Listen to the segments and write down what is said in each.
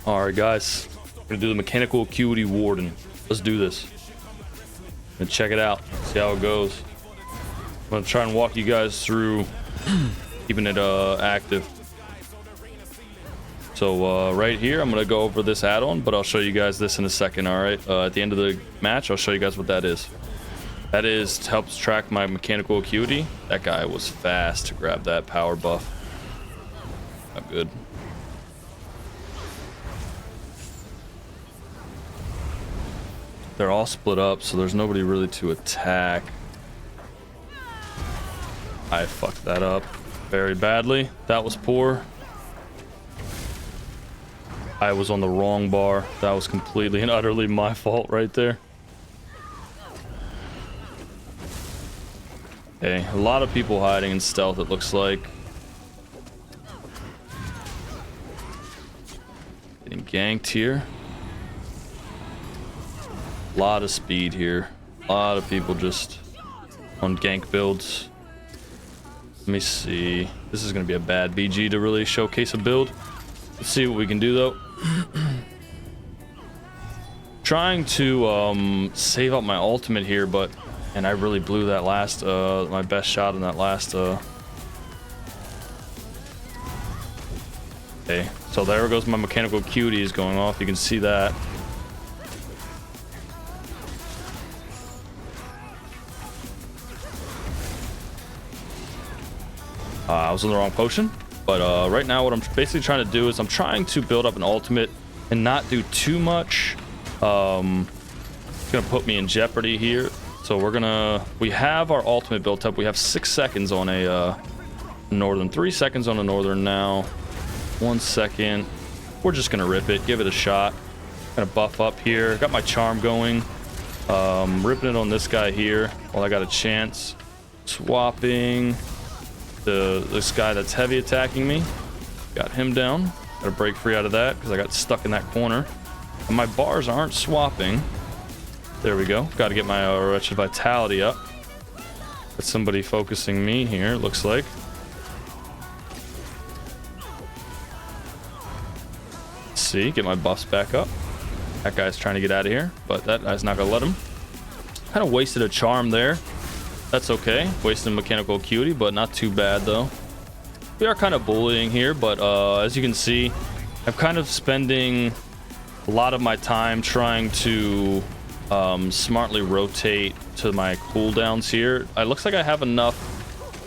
All right, guys, we're gonna do the mechanical acuity warden. Let's do this and check it out, see how it goes. I'm gonna try and walk you guys through keeping it active. So right here, I'm gonna go over this add-on, but I'll show you guys this in a second. All right, at the end of the match, I'll show you guys what that is. That is helps track my mechanical acuity. That guy was fast to grab that power buff. Not good. They're all split up, so there's nobody really to attack. I fucked that up very badly. That was poor. I was on the wrong bar. That was completely and utterly my fault right there. Okay, a lot of people hiding in stealth, it looks like. Getting ganked here. A lot of speed here. A lot of people just on gank builds. Let me see. This is going to be a bad BG to really showcase a build. Let's see what we can do though. Trying to save up my ultimate here, but and I really blew that last my best shot in that last okay, so there goes my mechanical acuity is going off. You can see that. I was on the wrong potion, but right now what I'm basically trying to do is I'm trying to build up an ultimate and not do too much. It's gonna put me in jeopardy here. So we have our ultimate built up. We have 6 seconds on a northern, 3 seconds on a northern now. 1 second. We're just gonna rip it, give it a shot. Gonna buff up here. Got my charm going. Ripping it on this guy here while I got a chance. Swapping this guy that's heavy attacking me. Got him down. Gotta break free out of that because I got stuck in that corner. And my bars aren't swapping. There we go. Got to get my wretched vitality up. Got somebody focusing me here, it looks like. Let's see, get my buffs back up. That guy's trying to get out of here, but that guy's not gonna let him. Kind of wasted a charm there. That's okay. Wasting mechanical acuity, but not too bad though. We are kind of bullying here, but as you can see, I'm kind of spending a lot of my time trying to smartly rotate to my cooldowns here. It looks like I have enough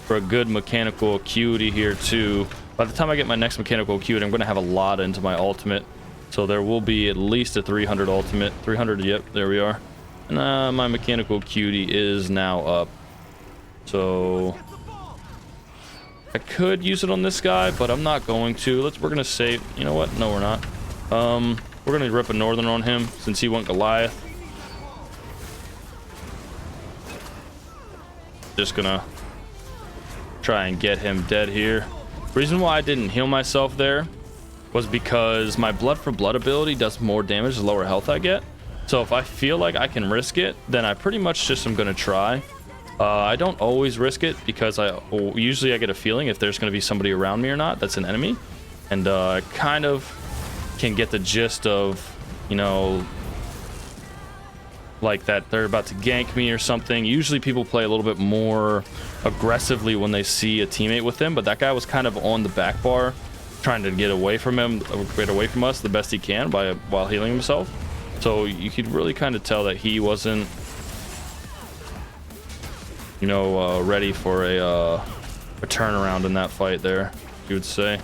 for a good mechanical acuity here too. By the time I get my next mechanical acuity, I'm going to have a lot into my ultimate. So there will be at least a 300 ultimate. 300, yep, there we are. And my mechanical acuity is now up. So I could use it on this guy, but I'm not going to. We're gonna save. You know what? No, we're not. We're gonna rip a northern on him since he went Goliath. Just gonna try and get him dead here. Reason why I didn't heal myself there was because my blood for blood ability does more damage the lower health I get. So if I feel like I can risk it, then I pretty much just am gonna try. I don't always risk it because usually I get a feeling if there's going to be somebody around me or not that's an enemy, and I kind of can get the gist of, you know, like that they're about to gank me or something. Usually people play a little bit more aggressively when they see a teammate with them, but that guy was kind of on the back bar trying to get away from him, get away from us the best he can while healing himself. So you could really kind of tell that he wasn't, you know, ready for a turnaround in that fight there, you would say.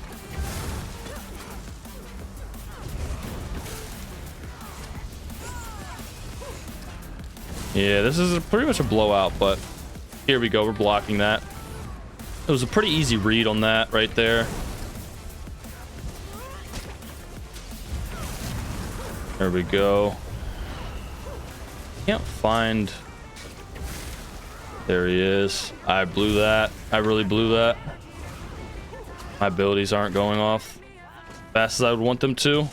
Yeah, this is pretty much a blowout, but here we go. We're blocking that. It was a pretty easy read on that right there. There we go. Can't find... There he is. I blew that. I really blew that. My abilities aren't going off as fast as I would want them to.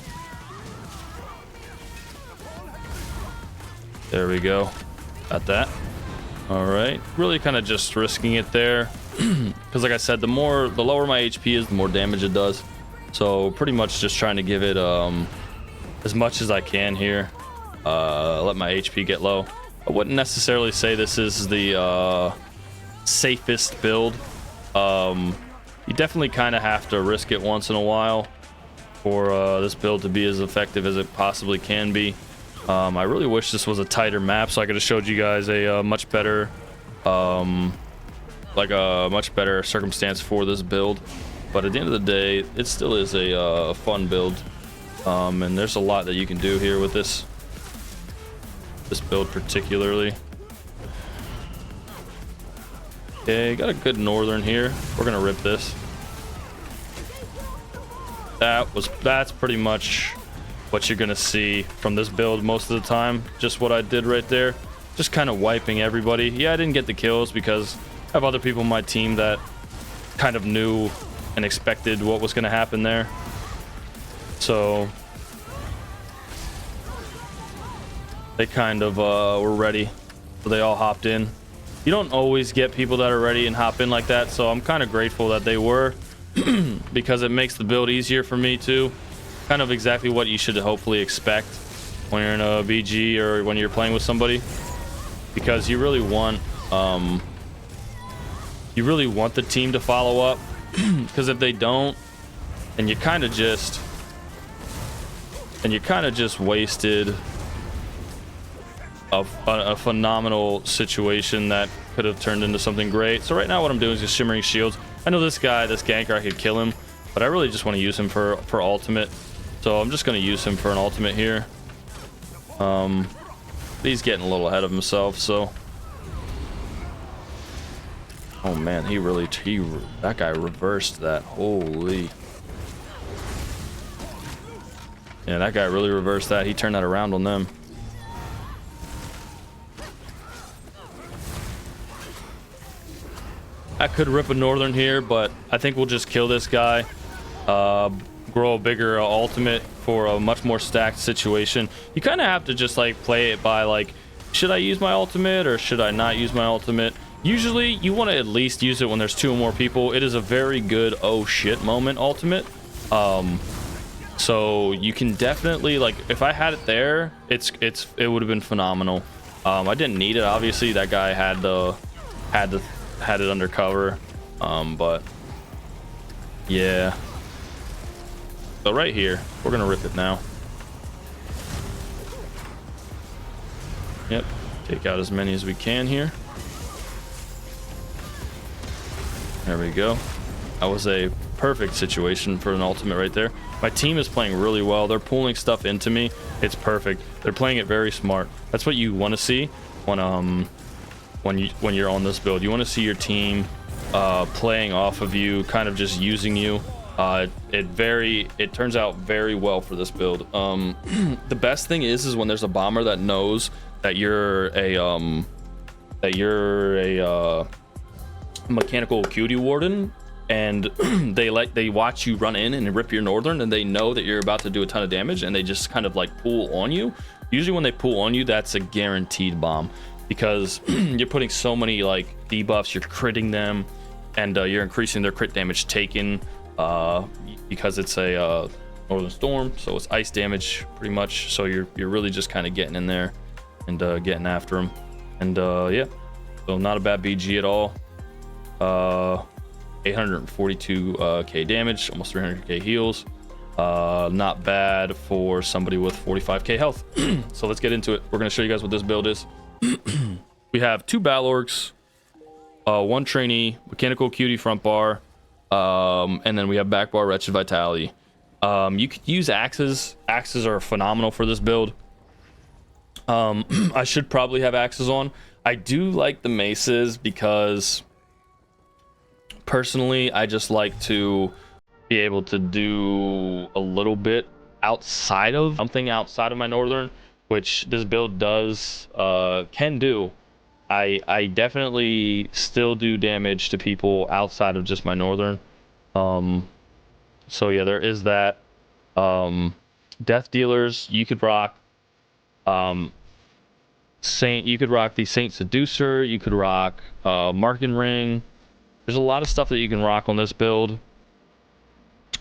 There we go. Got that. All right. Really kind of just risking it there. Because like I said, the lower my HP is, the more damage it does. So pretty much just trying to give it as much as I can here. Let my HP get low. I wouldn't necessarily say this is the safest build. You definitely kind of have to risk it once in a while for this build to be as effective as it possibly can be. I really wish this was a tighter map so I could have showed you guys a much better circumstance for this build. But at the end of the day, it still is a fun build, and there's a lot that you can do here with this build particularly. Okay, got a good northern here. We're gonna rip this. That's pretty much what you're gonna see from this build most of the time. Just what I did right there, just kind of wiping everybody. Yeah, I didn't get the kills because I have other people on my team that kind of knew and expected what was gonna happen there. So they kind of were ready, so they all hopped in. You don't always get people that are ready and hop in like that, so I'm kind of grateful that they were because it makes the build easier for me too. Kind of exactly what you should hopefully expect when you're in a BG or when you're playing with somebody, because you really want the team to follow up, because if they don't, then you kind of just wasted a phenomenal situation that could have turned into something great. So right now what I'm doing is just shimmering shields. I know this ganker, I could kill him, but I really just want to use him for ultimate. So I'm just going to use him for an ultimate here. He's getting a little ahead of himself, so. Oh man, that guy reversed that. Holy. Yeah, that guy really reversed that. He turned that around on them. I could rip a northern here, but I think we'll just kill this guy. Grow a bigger ultimate for a much more stacked situation. You kind of have to just like play it by like, should I use my ultimate or should I not use my ultimate? Usually you want to at least use it when there's 2 or more people. It is a very good oh shit moment ultimate. So you can definitely, like, if I had it there, it would have been phenomenal. I didn't need it, obviously. That guy had it undercover, but yeah. So right here, we're gonna rip it now. Yep, take out as many as we can here. There we go. That was a perfect situation for an ultimate right there. My team is playing really well. They're pulling stuff into me. It's perfect. They're playing it very smart. That's what you want to see when you're on this build. You want to see your team playing off of you, kind of just using you. It turns out very well for this build. The best thing is when there's a bomber that knows that you're a mechanical acuity warden, and they watch you run in and rip your northern, and they know that you're about to do a ton of damage, and they just kind of like pull on you. Usually when they pull on you, that's a guaranteed bomb, because you're putting so many like debuffs, you're critting them, and you're increasing their crit damage taken, because it's a northern storm, so it's ice damage pretty much. So you're really just kind of getting in there and getting after them. And yeah, so not a bad BG at all. 842k damage, almost 300k heals. Not bad for somebody with 45k health. So let's get into it. We're going to show you guys what this build is. We have 2 battle orcs, 1 trainee, mechanical acuity front bar, and then we have back bar wretched vitality. You could use axes. Axes are phenomenal for this build. I should probably have axes on. I do like the maces because personally I just like to be able to do a little bit outside of my northern, which this build can do. I definitely still do damage to people outside of just my northern. So yeah, there is that. Death dealers, you could rock you could rock the Saint Seducer, you could rock Marking Ring. There's a lot of stuff that you can rock on this build.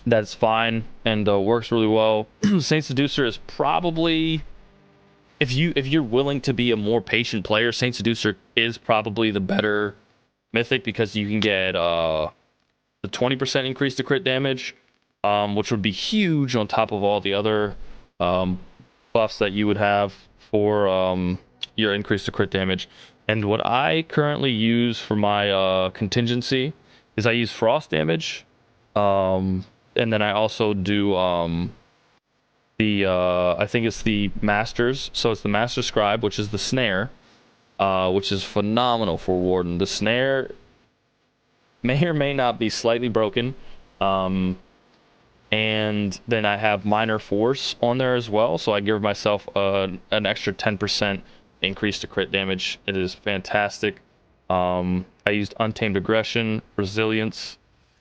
that's fine and works really well. Saint Seducer is probably, if you're willing to be a more patient player, Saint Seducer is probably the better mythic, because you can get the 20% increase to crit damage, which would be huge on top of all the other buffs that you would have for your increase to crit damage. And what I currently use for my contingency is I use frost damage, and then I also do the I think it's the masters. So it's the master scribe, which is the snare, which is phenomenal for warden. The snare may or may not be slightly broken, and then I have minor force on there as well, so I give myself an extra 10% increase to crit damage. It is fantastic. I used untamed aggression, resilience,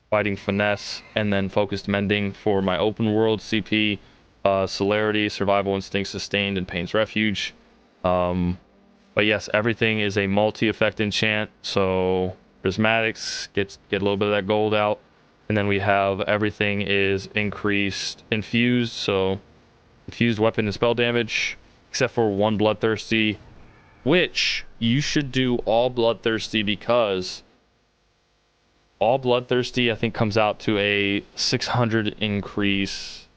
fighting finesse, and then focused mending for my open world CP, celerity, survival instinct, sustained, and pain's refuge. But yes, everything is a multi-effect enchant, so prismatics get a little bit of that gold out, and then we have everything is increased infused, so infused weapon and spell damage, except for one bloodthirsty, which you should do all bloodthirsty, because all bloodthirsty I think comes out to a 600 increase,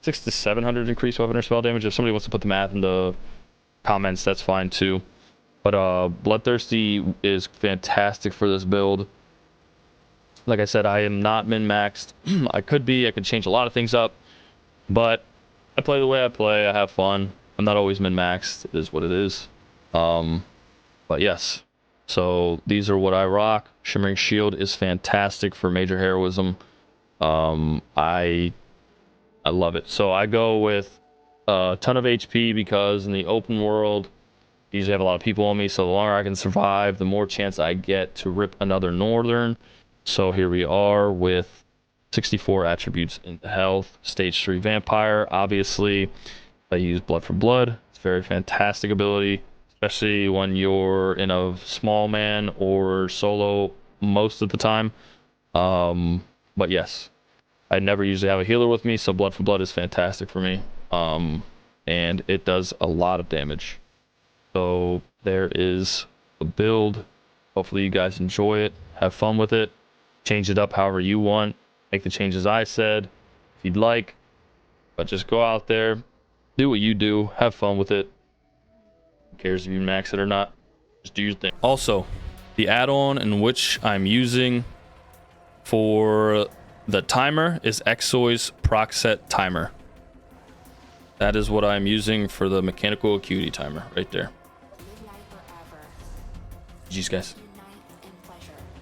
600 to 700 increase weapon or spell damage. If somebody wants to put the math in the comments, that's fine too. But bloodthirsty is fantastic for this build. Like I said, I am not min-maxed. I could change a lot of things up, but I play the way I play. I have fun. I'm not always min-maxed. It is what it is. But yes, so these are what I rock. Shimmering Shield is fantastic for major heroism. I love it. So I go with a ton of HP, because in the open world, I usually have a lot of people on me, so the longer I can survive, the more chance I get to rip another northern. So here we are with 64 attributes into health. Stage 3 vampire. Obviously, I use blood for blood. It's a very fantastic ability, especially when you're in a small man or solo most of the time. But yes, I never usually have a healer with me, so blood for blood is fantastic for me. And it does a lot of damage. So there is a build. Hopefully you guys enjoy it, have fun with it, change it up however you want, make the changes I said if you'd like, but just go out there, do what you do, have fun with it. Who cares if you max it or not? Just do your thing. Also, the add-on in which I'm using for the timer is Exoy's proc set timer. That is what I'm using for the mechanical acuity timer right there. GG's, guys.